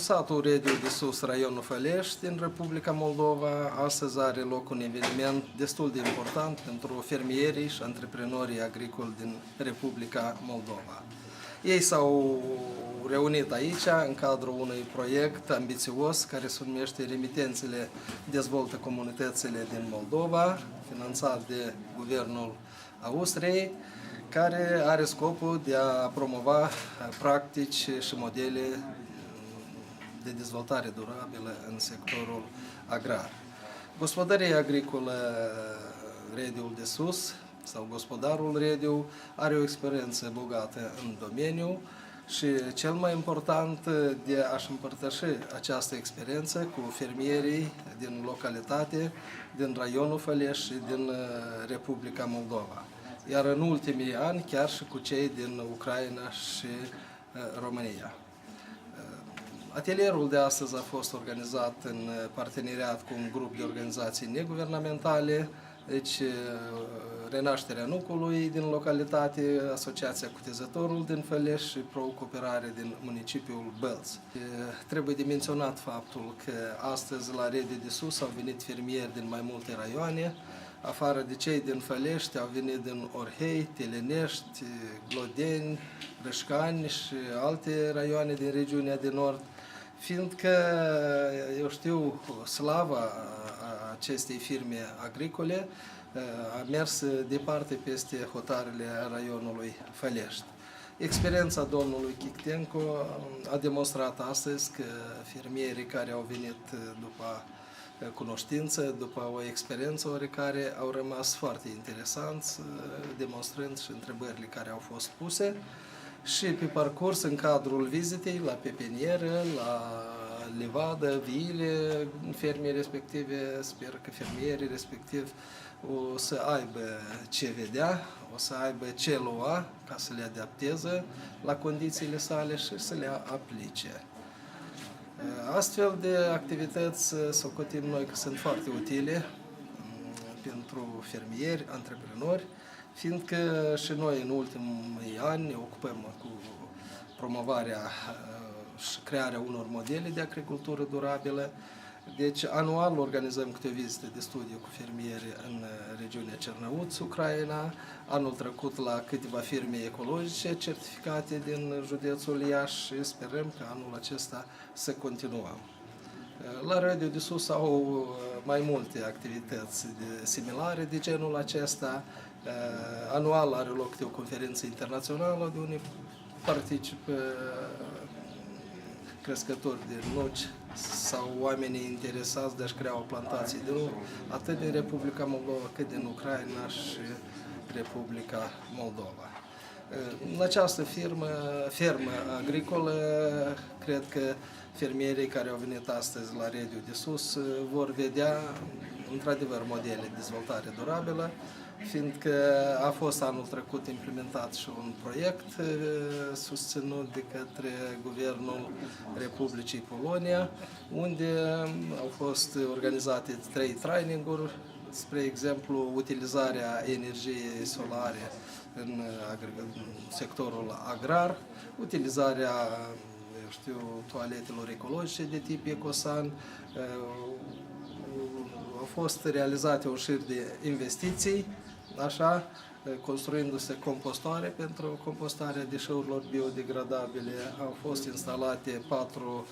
satul Rediu de Sus, raionul Fălești, din Republica Moldova, astăzi are loc un eveniment destul de important pentru fermierii și antreprenorii agricoli din Republica Moldova. Ei s-au reunit aici în cadrul unui proiect ambițios care se numește Remitențele dezvoltă comunitățile din Moldova, finanțat de Guvernul Austriei, care are scopul de a promova practici și modele de dezvoltare durabilă în sectorul agrar. Gospodăria agricolă Rediul de Sus sau gospodarul Rediu are o experiență bogată în domeniu și cel mai important de a-și împărtăși această experiență cu fermierii din localitate, din raionul Fălești și din Republica Moldova. Iar în ultimii ani chiar și cu cei din Ucraina și România. Atelierul de astăzi a fost organizat în parteneriat cu un grup de organizații neguvernamentale, deci Renașterea Nucului din localitate, Asociația Cutezătorul din Fălești și Pro-Cooperare din municipiul Bălți. Trebuie de menționat faptul că astăzi la Rediu de Sus au venit fermieri din mai multe raioane, afară de cei din Fălești au venit din Orhei, Telenești, Glodeni, Râșcani și alte raioane din regiunea de nord, fiindcă, eu știu, slava acestei firme agricole a mers departe peste hotarele raionului Fălești. Experiența domnului Chictenco a demonstrat astăzi că fermierii care au venit după cunoștință, după o experiență oricare, au rămas foarte interesanți, demonstrând și întrebările care au fost puse. Și pe parcurs, în cadrul vizitei, la pepinieră, la livadă, viile fermei respective, sper că fermierii respectiv o să aibă ce vedea, o să aibă ce lua ca să le adapteze la condițiile sale și să le aplice. Astfel de activități socotim noi că sunt foarte utile pentru fermieri, antreprenori, fiindcă și noi în ultimii ani ne ocupăm cu promovarea și crearea unor modele de agricultură durabilă. Deci anual organizăm câte o vizită de studiu cu fermieri în regiunea Cernăuți, Ucraina, anul trecut la câteva firme ecologice certificate din județul Iași și sperăm că anul acesta să continuăm. La Rediu de Sus au mai multe activități similare de genul acesta. Anual are loc de o conferință internațională de unde participă crescători de nuci sau oamenii interesați de a-și crea o plantație de nuci, atât din Republica Moldova cât din Ucraina și Republica Moldova. În această fermă agricolă, cred că fermierii care au venit astăzi la Rediu de Sus vor vedea într-adevăr modele de dezvoltare durabilă, fiindcă a fost anul trecut implementat și un proiect susținut de către Guvernul Republicii Polonia, unde au fost organizate 3 traininguri, spre exemplu, utilizarea energiei solare în sectorul agrar, utilizarea, eu știu, toaletelor ecologice de tip Ecosan. Au fost realizate o șir de investiții, așa, construindu-se compostoare pentru compostarea deșeurilor biodegradabile. Au fost instalate 4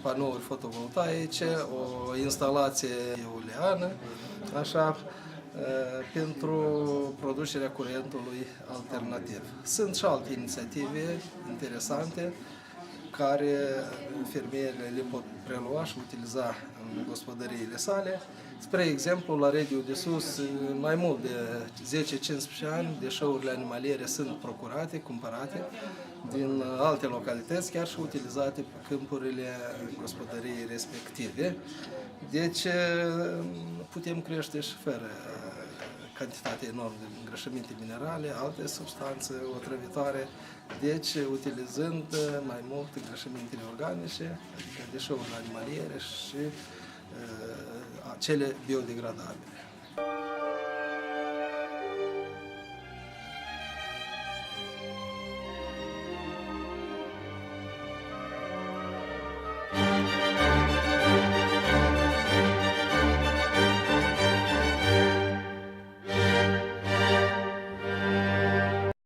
panouri fotovoltaice, o instalație eoliană, așa, pentru producerea curentului alternativ. Sunt și alte inițiative interesante care fermierile le pot prelua și utiliza în gospodăriile sale. Spre exemplu, la Rediu de Sus, mai mult de 10-15 ani, deșeurile animaliere sunt procurate, cumpărate din alte localități, chiar și utilizate pe câmpurile gospodăriei respective. Deci, putem crește și fără cantitate enormă de îngrășăminte minerale, alte substanțe otrăvitoare, deci utilizând mai mult îngrășămintele organice, adică deșeurile animaliere și cele biodegradabile.